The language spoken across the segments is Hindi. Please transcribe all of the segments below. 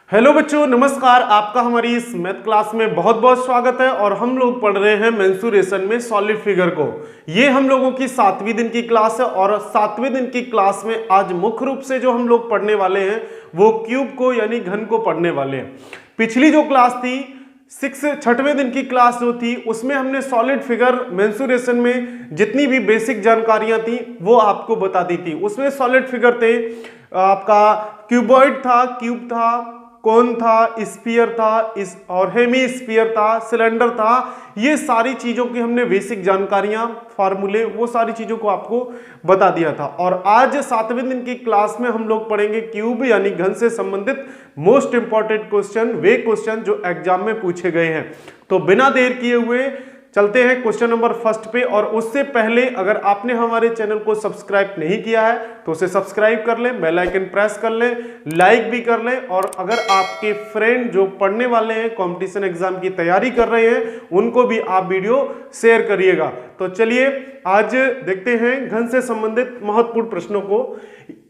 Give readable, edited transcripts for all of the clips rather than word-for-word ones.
हेलो बच्चों, नमस्कार। आपका हमारी इस मैथ क्लास में बहुत बहुत स्वागत है। और हम लोग पढ़ रहे हैं मेंसुरेशन में सॉलिड फिगर को। ये हम लोगों की 7वीं दिन की क्लास है और 7वें दिन की क्लास में आज मुख्य रूप से जो हम लोग पढ़ने वाले हैं वो क्यूब को यानी घन को पढ़ने वाले हैं। पिछली जो क्लास थी 6वें दिन की क्लास जो थी उसमें हमने सॉलिड फिगर मेंसुरेशन में जितनी भी बेसिक जानकारियां थी वो आपको बता दी थी। उसमें सॉलिड फिगर थे, आपका क्यूबॉइड था, क्यूब था, कोन था, स्फीयर था, इस और हेमी स्फीयर था, सिलेंडर था। ये सारी चीजों की हमने बेसिक जानकारियां, फार्मूले, वो सारी चीजों को आपको बता दिया था। और आज 7वें दिन की क्लास में हम लोग पढ़ेंगे क्यूब यानी घन से संबंधित मोस्ट इंपॉर्टेंट क्वेश्चन, वे क्वेश्चन जो एग्जाम में पूछे गए हैं। तो बिना देर किए हुए चलते हैं क्वेश्चन नंबर फर्स्ट पे। और उससे पहले अगर आपने हमारे चैनल को सब्सक्राइब नहीं किया है तो उसे सब्सक्राइब कर लें, बेल आइकन प्रेस कर लें, लाइक भी कर लें। और अगर आपके फ्रेंड जो पढ़ने वाले हैं, कंपटीशन एग्जाम की तैयारी कर रहे हैं, उनको भी आप वीडियो शेयर करिएगा। तो चलिए आज देखते हैं घन से संबंधित महत्वपूर्ण प्रश्नों को।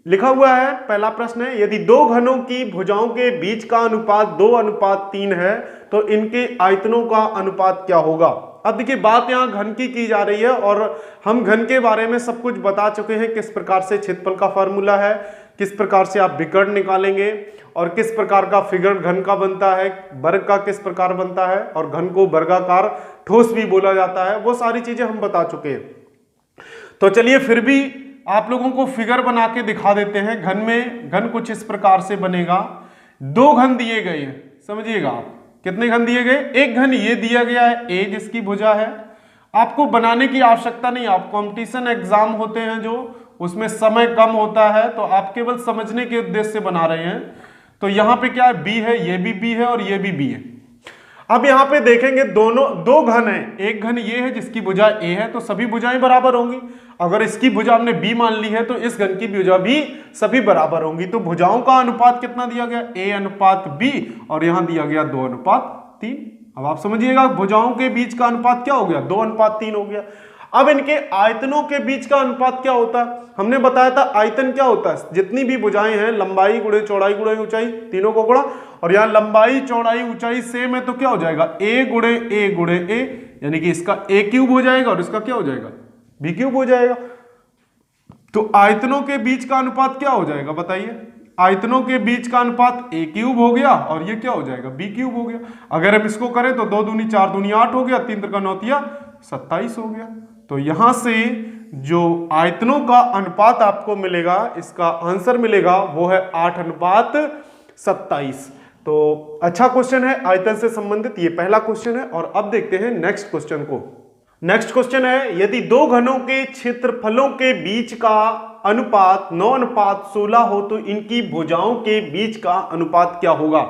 लिखा हुआ है, पहला प्रश्न है, यदि दो घनों की भुजाओं के बीच का अनुपात 2:3 है तो इनके आयतनों का अनुपात क्या होगा। अब देखिए, बात यहां घन की जा रही है और हम घन के बारे में सब कुछ बता चुके हैं। किस प्रकार से क्षेत्रफल का फार्मूला है, किस प्रकार से आप विकर्ण निकालेंगे और किस प्रकार का फिगर घन का बनता है, वर्ग का किस प्रकार बनता है और घन को वर्गाकार ठोस भी बोला जाता है, वो सारी चीजें हम बता चुके हैं। तो चलिए फिर भी आप लोगों को फिगर बना के दिखा देते हैं। घन में घन कुछ इस प्रकार से बनेगा। दो घन दिए गए हैं, समझिएगा आप कितने घन दिए गए। एक घन ये दिया गया है, ए जिसकी भुजा है। आपको बनाने की आवश्यकता नहीं, आप कंपटीशन एग्जाम होते हैं जो उसमें समय कम होता है तो आप केवल समझने के उद्देश्य से बना रहे हैं। तो यहां पे क्या है, बी है, ये भी बी है और ये भी बी है। अब यहां पे देखेंगे दोनों दो घन है, एक घन ये है जिसकी भुजा ए है तो सभी भुजाएं बराबर होंगी। अगर इसकी भुजा हमने बी मान ली है तो इस घन की भुजा भी सभी बराबर होंगी। तो भुजाओं का अनुपात कितना दिया गया, ए अनुपात बी, और यहां दिया गया 2:3। अब आप समझिएगा भुजाओं के बीच का अनुपात क्या हो गया, 2:3 हो गया। अब इनके आयतनों के बीच का अनुपात क्या होता है, हमने बताया था आयतन क्या होता है, जितनी भी भुजाएं हैं लंबाई गुणे चौड़ाई गुणे ऊंचाई, तीनों को गुणा। और यहां लंबाई चौड़ाई ऊंचाई सेम है तो क्या हो जाएगा, ए गुणे ए, यानी कि इसका ए क्यूब हो जाएगा और इसका क्या हो जाएगा, बी क्यूब हो जाएगा। तो आयतनों के बीच का अनुपात क्या हो जाएगा बताइए, आयतनों के बीच का अनुपात ए क्यूब हो गया और ये क्या हो जाएगा, बी क्यूब हो गया। अगर हम इसको करें तो 2 दूनी 4 दूनी 8 हो गया, 3 त्रिका 9 तिया 27 हो गया। तो यहां से जो आयतनों का अनुपात आपको मिलेगा, इसका आंसर मिलेगा वो है 8:27। तो अच्छा क्वेश्चन है आयतन से संबंधित, ये पहला क्वेश्चन है। और अब देखते हैं नेक्स्ट क्वेश्चन को। नेक्स्ट क्वेश्चन है, यदि दो घनों के क्षेत्रफलों के बीच का अनुपात 9:16 हो तो इनकी भुजाओं के बीच का अनुपात क्या होगा।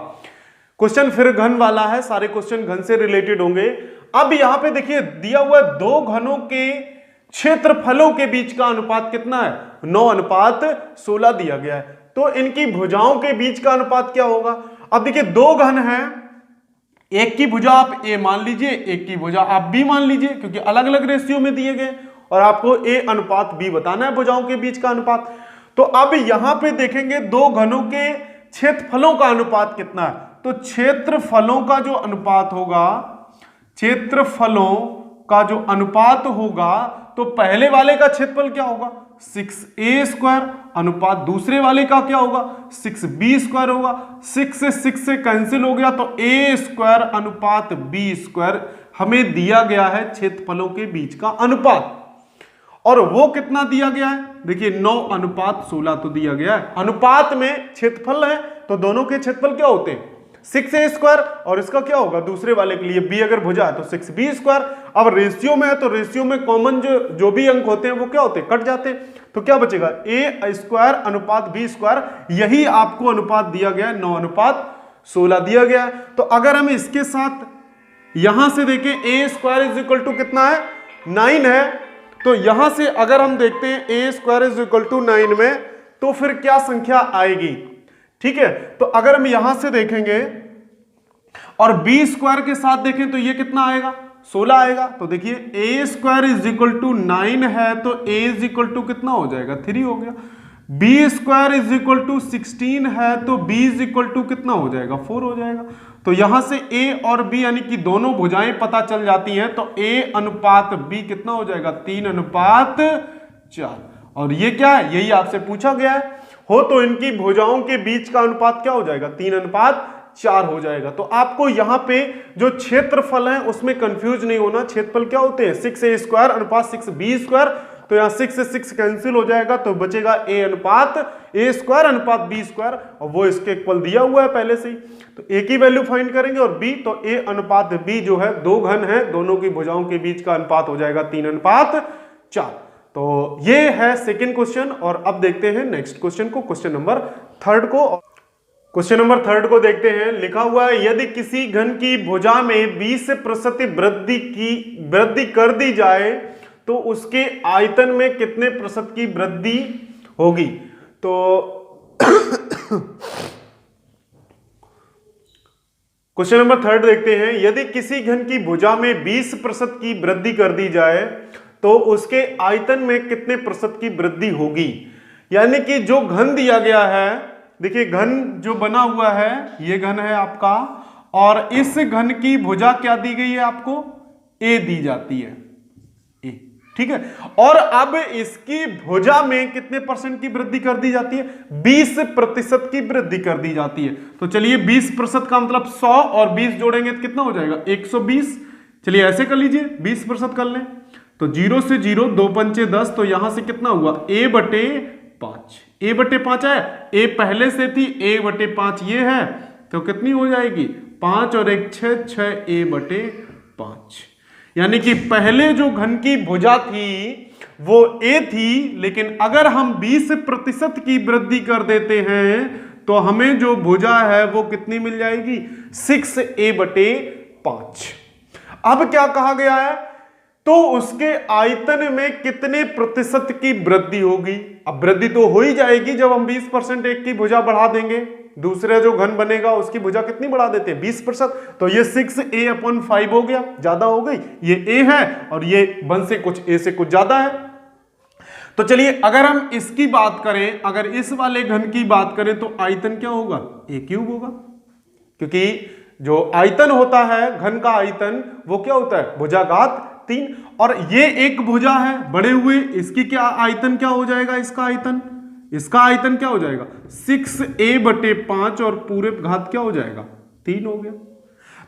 क्वेश्चन फिर घन वाला है, सारे क्वेश्चन घन से रिलेटेड होंगे। अब यहां पे देखिए दिया हुआ है दो घनों के क्षेत्रफलों के बीच का अनुपात कितना है, 9:16 दिया गया है। तो इनकी भुजाओं के बीच का अनुपात क्या होगा। अब देखिए दो घन हैं, एक की भुजा आप ए मान लीजिए, एक की भुजा आप बी मान लीजिए, क्योंकि अलग अलग रेशियो में दिए गए और आपको ए अनुपात बी बताना है भुजाओं के बीच का अनुपात। तो अब यहां पे देखेंगे दो घनों के क्षेत्रफलों का अनुपात कितना है। तो क्षेत्रफलों का जो अनुपात होगा, क्षेत्रफलों का जो अनुपात होगा तो पहले वाले का क्षेत्रफल क्या होगा, 6a² अनुपात दूसरे वाले का क्या होगा, 6b² होगा। 6 से 6 से कैंसिल हो गया तो a² अनुपात b² हमें दिया गया है क्षेत्रफलों के बीच का अनुपात। और वो कितना दिया गया है, देखिए 9:16 तो दिया गया है। अनुपात में क्षेत्रफल है तो दोनों के क्षेत्रफल क्या होते हैं, 6a² और इसका क्या होगा दूसरे वाले के लिए b अगर भुजा है तो 6b²। अब रेशियो में है तो रेशियो में कॉमन जो भी अंक होते हैं वो क्या होते हैं, कट जाते हैं। तो क्या बचेगा, a² अनुपात b², यही आपको अनुपात दिया गया है, 9:16 दिया गया है। तो अगर हम इसके साथ यहां से देखें a² = कितना है, 9 है। तो यहां से अगर हम देखते हैं a² = 9 में तो फिर क्या संख्या आएगी, ठीक है। तो अगर हम यहां से देखेंगे और b² के साथ देखें तो ये कितना आएगा, 16 आएगा। तो देखिए a² = 9 है तो a कितना हो जाएगा, 3 हो गया। B square is equal to 16 है तो बी इज इक्वल टू कितना हो जाएगा, 4 हो जाएगा। तो यहां से ए और बी यानी कि दोनों भुजाएं पता चल जाती हैं, तो ए अनुपात बी कितना हो जाएगा, 3:4। और ये क्या है, यही आपसे पूछा गया है, हो तो इनकी भुजाओं के बीच का अनुपात क्या हो जाएगा, 3:4 हो जाएगा। तो आपको यहां पे जो क्षेत्रफल है उसमें कंफ्यूज नहीं होना। क्षेत्रफल क्या होते हैं, 6a स्क्वायर अनुपात 6b स्क्वायर। तो यहां 6 से 6 कैंसिल हो जाएगा, तो बचेगा a अनुपात a स्क्वायर अनुपात b स्क्वायर, और वो इसके इक्वल दिया हुआ है पहले से ही। तो a की वैल्यू फाइंड करेंगे और b, तो a अनुपात b जो है, दो घन है, दोनों की भुजाओं के बीच का अनुपात हो जाएगा 3:4। तो ये है सेकंड क्वेश्चन। और अब देखते हैं नेक्स्ट क्वेश्चन को, क्वेश्चन नंबर थर्ड को। क्वेश्चन नंबर थर्ड को देखते हैं। लिखा हुआ है, यदि किसी घन की भुजा में 20% वृद्धि कर दी जाए तो उसके आयतन में कितने प्रतिशत की वृद्धि होगी। तो क्वेश्चन नंबर थर्ड देखते हैं। यदि किसी घन की भुजा में 20% की वृद्धि कर दी जाए तो उसके आयतन में कितने प्रतिशत की वृद्धि होगी। यानी कि जो घन दिया गया है, देखिए घन जो बना हुआ है, ये घन है आपका, और इस घन की भुजा क्या दी गई है आपको, ए दी जाती है, ए, ठीक है। और अब इसकी भुजा में कितने परसेंट की वृद्धि कर दी जाती है, 20% की वृद्धि कर दी जाती है। तो चलिए 20% का मतलब 100 और 20 जोड़ेंगे तो कितना हो जाएगा, 120। चलिए ऐसे कर लीजिए, 20% कर लें तो 0 से 0, 2 पंचे 10, तो यहां से कितना हुआ, a/5। a/5 है, a पहले से थी, a/5 ये है, तो कितनी हो जाएगी, 5 और 1 6, 6a/5। यानी कि पहले जो घन की भुजा थी वो a थी, लेकिन अगर हम 20% की वृद्धि कर देते हैं तो हमें जो भुजा है वो कितनी मिल जाएगी, 6a/5। अब क्या कहा गया है, तो उसके आयतन में कितने प्रतिशत की वृद्धि होगी। अब वृद्धि तो हो ही जाएगी जब हम 20% एक की भुजा बढ़ा देंगे, दूसरे जो घन बनेगा उसकी भुजा कितनी बढ़ा देते हैं, 20%। तो ये 6a/5 हो गया, ज्यादा हो गई, ये a है और ये 1 से कुछ a से कुछ ज्यादा है। तो चलिए अगर हम इसकी बात करें, अगर इस वाले घन की बात करें तो आयतन क्या होगा, a³ होगा, क्योंकि जो आयतन होता है घन का आयतन वो क्या होता है, भुजाघात 3। और ये एक भुजा है बढ़े हुए, इसकी क्या आयतन क्या हो जाएगा, इसका आयतन क्या हो जाएगा, 6a/5 और पूरे घात क्या हो जाएगा, 3 हो गया।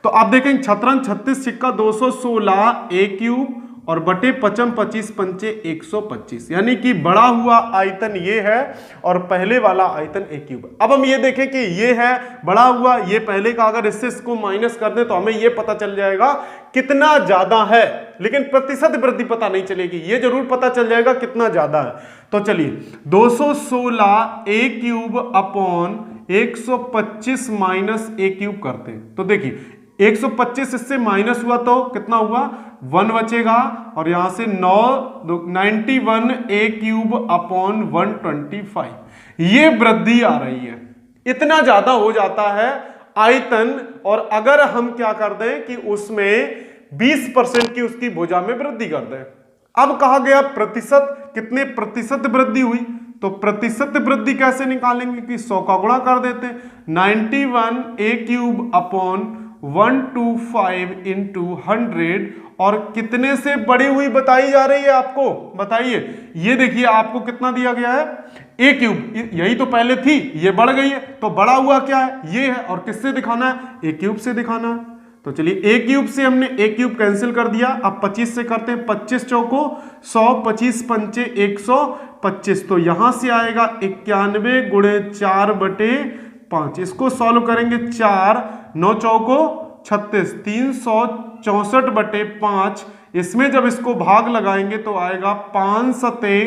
तो आप देखें, 36 सिक्का 216 a³ और बटे 55 25 पंचे 125, यानी कि बड़ा हुआ आयतन ये है और पहले वाला आयतन a³। अब हम ये देखें कि ये है बड़ा हुआ, ये पहले का, अगर इससे इसको माइनस कर दें तो हमें ये पता चल जाएगा कितना ज्यादा है, लेकिन प्रतिशत वृद्धि पता नहीं चलेगी, ये जरूर पता चल जाएगा कितना ज्यादा है। तो चलिए 216 a³/125 माइनस a³ करते हैं। तो देखिए 125 इससे माइनस हुआ तो कितना हुआ, 1 बचेगा, और यहां से 91 a³/125, ये वृद्धि आ रही है, इतना ज्यादा हो जाता है आयतन। और अगर हम क्या कर दें कि उसमें 20% की उसकी भुजा में वृद्धि कर दें। अब कहा गया प्रतिशत, कितने प्रतिशत वृद्धि हुई, तो प्रतिशत वृद्धि कैसे निकालेंगे कि 100 का गुणा कर देते हैं, 91 a³/125 इंटू 100, और कितने से बढ़ी हुई बताई जा रही है आपको, बताइए। ये देखिए आपको कितना दिया गया है, a³, यही तो पहले थी, ये बढ़ गई है, तो बड़ा हुआ क्या है, ये है, और किससे दिखाना है, a³ से दिखाना है। तो चलिए a³ से हमने a³ कैंसिल कर दिया, अब 25 से करते हैं, 25 चौको 100, 25 पंचे 125, तो यहां से आएगा 91 गुणे 4/5। इसको सॉल्व करेंगे, 4 9 चौको 36, 364/5। इसमें जब इसको भाग लगाएंगे तो आएगा 5 सते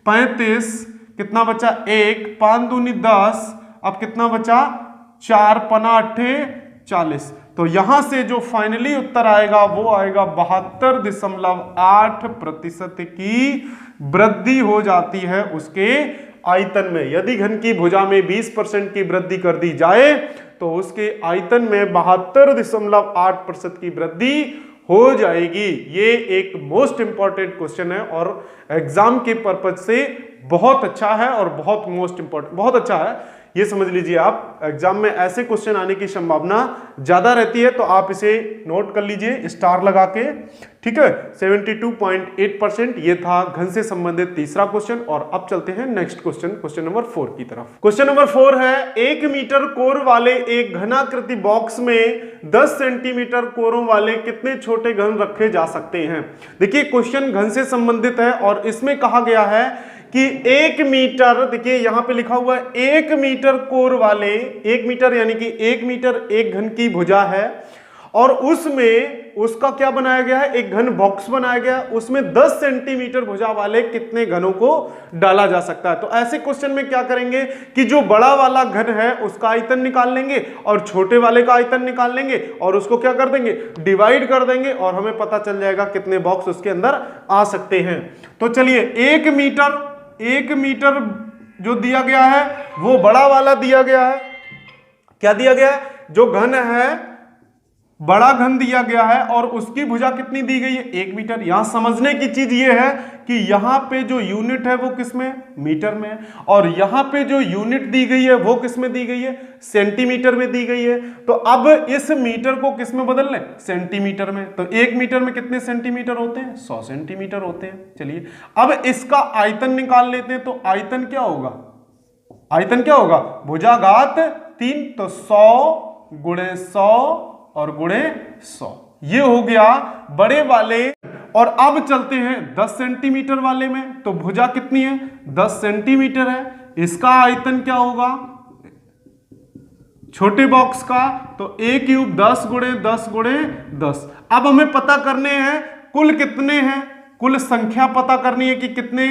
35, कितना बचा 1, 5 दूनी 10, अब कितना बचा 4 पना 8 40। तो यहां से जो फाइनली उत्तर आएगा वो आएगा 72.8% की वृद्धि हो जाती है उसके आयतन में। यदि घन की भुजा में 20% की वृद्धि कर दी जाए तो उसके आयतन में 72.8% की वृद्धि हो जाएगी। ये एक मोस्ट इंपॉर्टेंट क्वेश्चन है और एग्जाम के पर्पज से बहुत अच्छा है और बहुत मोस्ट इंपॉर्टेंट, बहुत अच्छा है। ये समझ लीजिए आप, एग्जाम में ऐसे क्वेश्चन आने की संभावना ज्यादा रहती है, तो आप इसे नोट कर लीजिए स्टार लगा के, ठीक है। 72.8% ये था घन से संबंधित तीसरा क्वेश्चन। और अब चलते हैं नेक्स्ट क्वेश्चन, क्वेश्चन नंबर 4 की तरफ। क्वेश्चन नंबर 4 है, 1 मीटर कोर वाले एक घनाकृति बॉक्स में 10 सेंटीमीटर कोरों वाले कितने छोटे घन रखे जा सकते हैं। देखिए क्वेश्चन घन से संबंधित है और इसमें कहा गया है कि 1 मीटर, देखिए यहां पे लिखा हुआ है 1 मीटर कोर वाले, 1 मीटर यानी कि 1 मीटर एक घन की भुजा है और उसमें उसका क्या बनाया गया है, एक घन बॉक्स बनाया गया है, उसमें 10 सेंटीमीटर भुजा वाले कितने घनों को डाला जा सकता है। तो ऐसे क्वेश्चन में क्या करेंगे कि जो बड़ा वाला घन है उसका आयतन निकाल लेंगे और छोटे वाले का आयतन निकाल लेंगे और उसको क्या कर देंगे, डिवाइड कर देंगे और हमें पता चल जाएगा कितने बॉक्स उसके अंदर आ सकते हैं। तो चलिए 1 मीटर जो दिया गया है वो बड़ा वाला दिया गया है। क्या दिया गया है, जो घन है बड़ा घन दिया गया है और उसकी भुजा कितनी दी गई है, 1 मीटर। यहां समझने की चीज ये है कि यहां पे जो यूनिट है वो किसमें, मीटर में है, और यहां पे जो यूनिट दी गई है वो किसमें दी गई है, सेंटीमीटर में दी गई है। तो अब इस मीटर को किस में बदल लें, सेंटीमीटर में। तो 1 मीटर में कितने सेंटीमीटर होते हैं, 100 सेंटीमीटर होते हैं। चलिए अब इसका आयतन निकाल लेते हैं। तो आयतन क्या होगा, आयतन क्या होगा, भुजाघात 3, तो 100 गुणे 100 और गुणे 100, ये हो गया बड़े वाले। और अब चलते हैं 10 सेंटीमीटर वाले में। तो भुजा कितनी है, 10 सेंटीमीटर है, इसका आयतन क्या होगा छोटे बॉक्स का, तो a क्यूब 10 गुणे 10 गुणे 10। अब हमें पता करने हैं कुल कितने हैं, कुल संख्या पता करनी है कि कितने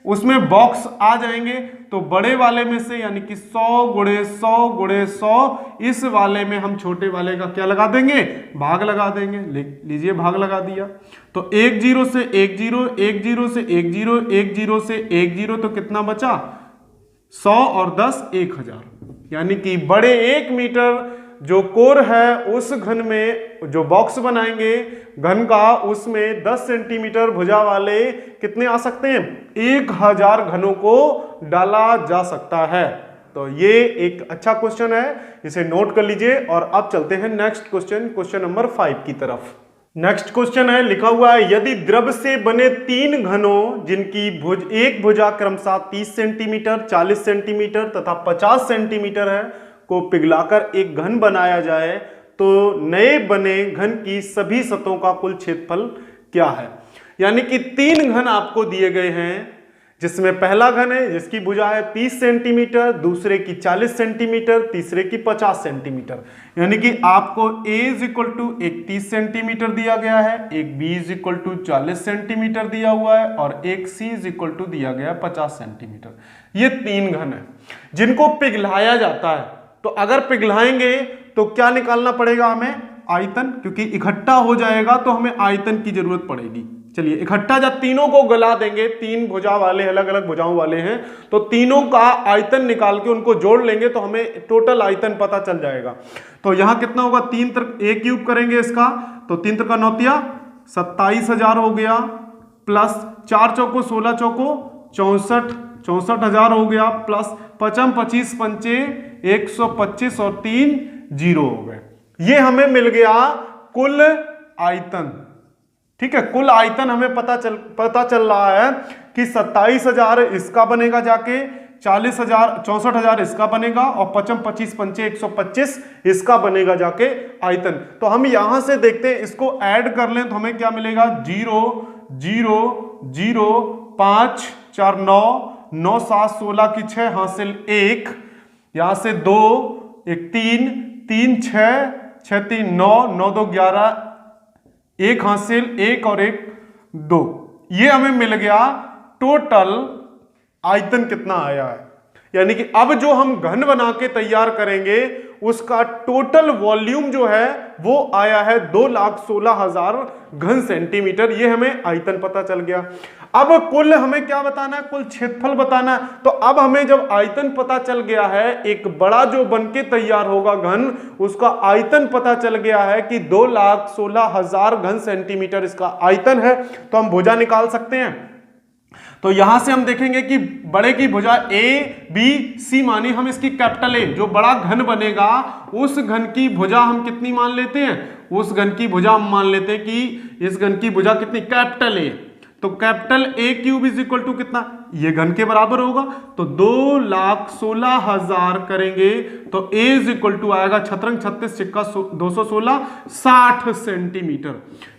उसमें बॉक्स आ जाएंगे। तो बड़े वाले में से यानी कि 100 गुणे 100 गुणे 100, इस वाले में हम छोटे वाले का क्या लगा देंगे, भाग लगा देंगे। लीजिए भाग लगा दिया। तो 1 0 से 1 0, 1 0 से 1 0, 1 0 से 1 0, तो कितना बचा, 100 और 10 1000। यानी कि बड़े 1 मीटर जो कोर है उस घन में जो बॉक्स बनाएंगे घन का, उसमें 10 सेंटीमीटर भुजा वाले कितने आ सकते हैं, 1000 घनों को डाला जा सकता है। तो ये एक अच्छा क्वेश्चन है, इसे नोट कर लीजिए। और अब चलते हैं नेक्स्ट क्वेश्चन, क्वेश्चन नंबर 5 की तरफ। नेक्स्ट क्वेश्चन है, लिखा हुआ है, यदि द्रव से बने 3 घनों जिनकी एक भुजा क्रमशः 30 सेंटीमीटर, 40 सेंटीमीटर तथा 50 सेंटीमीटर है को पिघलाकर एक घन बनाया जाए तो नए बने घन की सभी सतहों का कुल क्षेत्रफल क्या है। यानी कि 3 घन आपको दिए गए हैं, जिसमें पहला घन है जिसकी भुजा है 30 सेंटीमीटर, दूसरे की 40 सेंटीमीटर, तीसरे की 50 सेंटीमीटर। यानी कि आपको a एक 30 सेंटीमीटर दिया गया है, एक b 40 सेंटीमीटर दिया हुआ है और एक c दिया गया है 50 सेंटीमीटर। ये 3 घन है जिनको पिघलाया जाता है। तो अगर पिघलाएंगे तो क्या निकालना पड़ेगा हमें, आयतन, क्योंकि इकट्ठा हो जाएगा तो हमें आयतन की जरूरत पड़ेगी। चलिए इकट्ठा जब तीनों को गला देंगे, 3 भुजा वाले अलग अलग भुजाओं वाले हैं, तो तीनों का आयतन निकाल के उनको जोड़ लेंगे तो हमें टोटल आयतन पता चल जाएगा। तो यहां कितना होगा, 3 a क्यूब करेंगे इसका, तो 3 का 9 27000 हो गया, प्लस 4 चौको 16 चौको 64,000 हो गया, प्लस 55 25 पंचे 125 और 3 0 हो गए। ये हमें मिल गया कुल आयतन। ठीक है, कुल आयतन हमें पता चल रहा है कि 27,000 इसका बनेगा जाके, 64,000 इसका बनेगा और 55 25 पंचे 125 इसका बनेगा जाके आयतन। तो हम यहां से देखते हैं, इसको ऐड कर लें तो हमें क्या मिलेगा, 0 0 0 5 4 9 9 7 16 की 6 हासिल 1, यहां से 2 1 3 3 6 6 3 9 9 2 11, 1 हासिल 1 और 1 2। ये हमें मिल गया टोटल आयतन कितना आया है। यानी कि अब जो हम घन बना के तैयार करेंगे उसका टोटल वॉल्यूम जो है वो आया है 2,16,000 घन सेंटीमीटर। ये हमें आयतन पता चल गया। अब कुल हमें क्या बताना है, कुल क्षेत्रफल बताना है। तो अब हमें जब आयतन पता चल गया है, एक बड़ा जो बनके तैयार होगा घन, उसका आयतन पता चल गया है कि 2,16,000 घन सेंटीमीटर इसका आयतन है, तो हम भुजा निकाल सकते हैं। तो यहां से हम देखेंगे कि बड़े की भुजा ए बी सी मानी हम इसकी कैपिटल ए, जो बड़ा घन बनेगा उस घन की भुजा हम कितनी मान लेते हैं, उस घन की भुजा हम मान लेते हैं कि इस घन की भुजा कितनी, कैपिटल ए। तो capital A cube is equal to कितना, ये घन के बराबर होगा, तो 2,16,000 करेंगे तो ए इज इक्वल टू आएगा 36 सिक्का 216 60 सेंटीमीटर।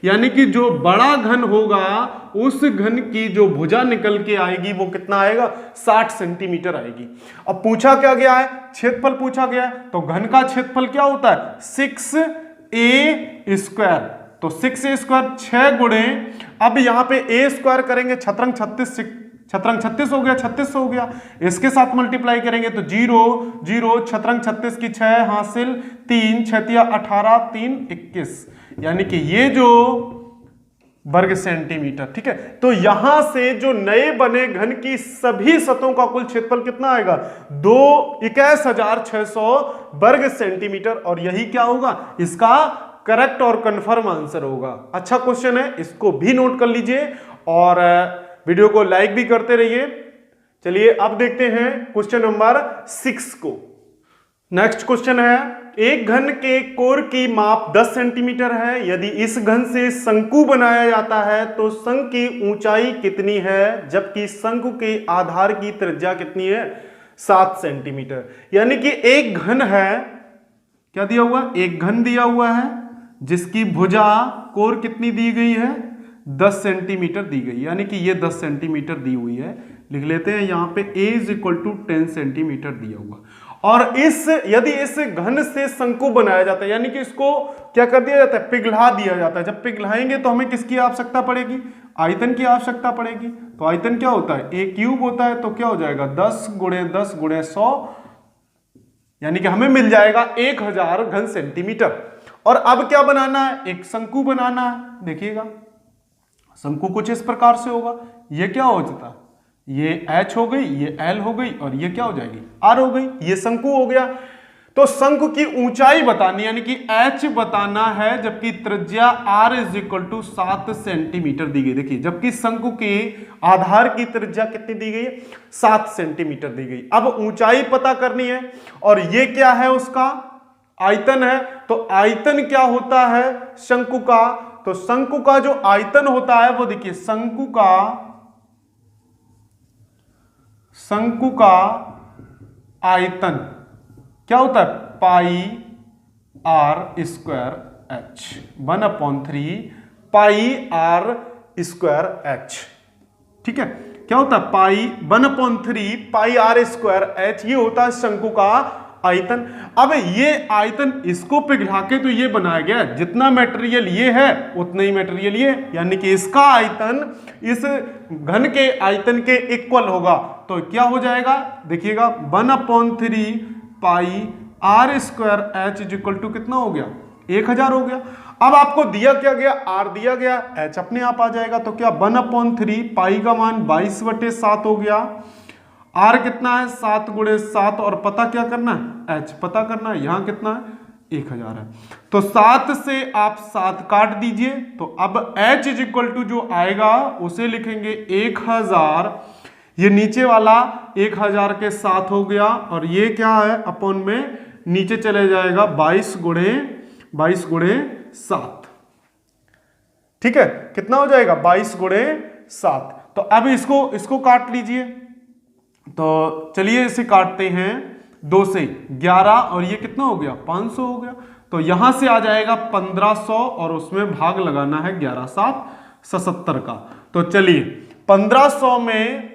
यानी कि जो बड़ा घन होगा उस घन की जो भुजा निकल के आएगी वो कितना आएगा, 60 सेंटीमीटर आएगी। अब पूछा क्या गया है, क्षेत्रफल पूछा गया है, तो घन का क्षेत्रफल क्या होता है 6a स्क्वायर, तो 6a स्क्वायर 6 गुणे, अब यहां पे a स्क्वायर करेंगे छत्रंग 36 हो गया, 36 हो गया, इसके साथ मल्टीप्लाई करेंगे तो 0 0 छत्रंग 36 की 6 हासिल 3 6 18 3 21, यानी कि ये जो वर्ग सेंटीमीटर। ठीक है, तो यहां से जो नए बने घन की सभी सतहों का कुल क्षेत्रफल कितना आएगा, 21,600 वर्ग सेंटीमीटर, और यही क्या होगा इसका करेक्ट और कंफर्म आंसर होगा। अच्छा क्वेश्चन है, इसको भी नोट कर लीजिए और वीडियो को लाइक भी करते रहिए। चलिए अब देखते हैं क्वेश्चन नंबर 6 को। नेक्स्ट क्वेश्चन है, एक घन के कोर की माप 10 सेंटीमीटर है, यदि इस घन से शंकु बनाया जाता है तो शंकु की ऊंचाई कितनी है, जबकि शंकु के आधार की त्रिज्या कितनी है, 7 सेंटीमीटर। यानी कि एक घन है, क्या दिया हुआ, एक घन दिया हुआ है जिसकी भुजा कोर कितनी दी गई है, 10 सेंटीमीटर दी गई, यानी कि ये 10 सेंटीमीटर दी हुई है। लिख लेते हैं यहां पे a is equal to 10 centimeter दिया हुआ, और यदि इस घन से शंकु बनाया जाता है, यानी कि इसको क्या कर दिया जाता है, पिघला दिया जाता है। जब पिघलाएंगे तो हमें किसकी आवश्यकता पड़ेगी, आयतन की आवश्यकता पड़ेगी। तो आयतन क्या होता है, a क्यूब होता है, तो क्या हो जाएगा 10 गुणे 10 गुणे 100, यानी कि हमें मिल जाएगा 1000 घन सेंटीमीटर। और अब क्या बनाना है, एक शंकु बनाना है। देखिएगा शंकु कुछ इस प्रकार से होगा, ये क्या हो जाता, ये h हो गई, ये l हो गई, और ये क्या हो जाएगी r हो गई, ये शंकु हो गया। तो शंकु की ऊंचाई बतानी, यानी कि h बताना है, जबकि त्रिज्या r is equal to 7 centimetre दी गई। देखिए जबकि शंकु के आधार की त्रिज्या कितनी दी गई है, 7 सेंटीमीटर दी गई। अब ऊंचाई पता करनी है, और ये क्या है, उसका आयतन है। तो आयतन क्या होता है शंकु का, तो शंकु का जो आयतन होता है वो देखिए, शंकु का आयतन क्या होता है, पाई r square h, 1/3 pi r square h। ठीक है, क्या होता है पाई 1/3 पाई r स्क्वायर h, ये होता है शंकु का आयतन। अब ये आयतन इसको पिघला के तो ये बनाया गया, जितना मटेरियल ये है उतना ही मटेरियल ये, यानी कि इसका आयतन इस घन के आयतन के इक्वल होगा। तो क्या हो जाएगा, देखिएगा 1/3 pi r square h is equal to कितना हो गया, 1000 हो गया। अब आपको दिया क्या गया, r दिया गया, h अपने आप आ जाएगा। तो क्या 1/3 पाई का मान 22/7 हो गया, r कितना है 7 गुणे 7, और पता क्या करना है, h पता करना है, यहां कितना है 1000 है। तो 7 से आप 7 काट दीजिए, तो अब h इज इक्वल टू जो आएगा उसे लिखेंगे 1000, ये नीचे वाला 1000 के 7 हो गया, और ये क्या है अपॉन में नीचे चले जाएगा 22 गुणे 7। ठीक है, कितना हो जाएगा 22 गुणे 7। तो अब इसको काट लीजिए, तो चलिए इसे काटते हैं 2 से 11, और ये कितना हो गया 500 हो गया। तो यहां से आ जाएगा 1500, और उसमें भाग लगाना है 11 7 77 का। तो चलिए 1500 में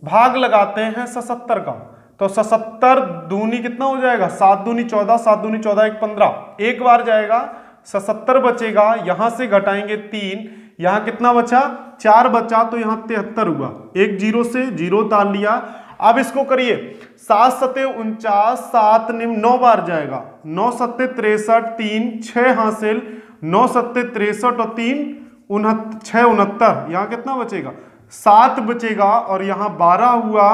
भाग लगाते हैं 77 का, तो 77 दूनी कितना हो जाएगा, 7 दूनी 14, 7 दूनी 14 1 15, एक बार जाएगा 77 बचेगा, यहां से घटाएंगे 3, यहां कितना बचा 4 बचा, तो यहां 73 हुआ, एक 0 से 0 ताल लिया। अब इसको करिए 7 सते 49, 7 निम 9 बार जाएगा, 9 सत्ते 63, 3 6 हासिल, 9 सत्ते 63 और 3 6 69, यहाँ कितना बचेगा 7 बचेगा, और यहाँ 12 हुआ,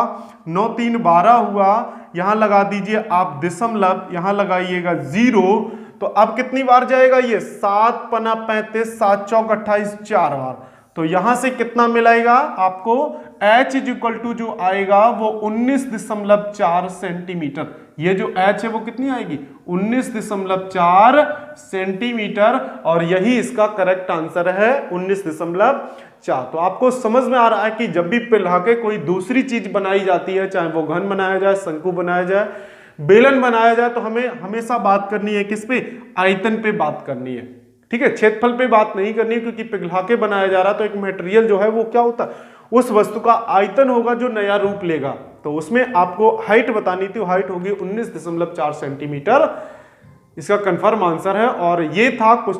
9 3 12 हुआ, यहाँ लगा दीजिए आप दशमलव, यहाँ लगाइएगा 0। तो अब कितनी बार जाएगा ये 7 पना 35, 7 चौक 28, 4 बार। तो यहां से कितना मिलाएगा आपको h इज इक्वल टू जो आएगा वो 19.4 सेंटीमीटर। ये जो h है वो कितनी आएगी 19.4 सेंटीमीटर, और यही इसका करेक्ट आंसर है 19.4। तो आपको समझ में आ रहा है कि जब भी पिघला के कोई दूसरी चीज बनाई जाती है, चाहे वो घन बनाया जाए, शंकु बनाया जाए, बेलन बनाया जाए, तो हमें हमेशा बात करनी है किस पे, आयतन पे बात करनी है। ठीक है, क्षेत्रफल पे बात नहीं करनी है, क्योंकि पिघला के बनाया जा रहा है तो एक मटेरियल जो है वो क्या होता है, उस वस्तु का आयतन होगा जो नया रूप लेगा। तो उसमें आपको हाइट बतानी थी, हाइट होगी 19.4 सेंटीमीटर। इसका कंफर्म आंसर है। और ये था क्वेश्चन।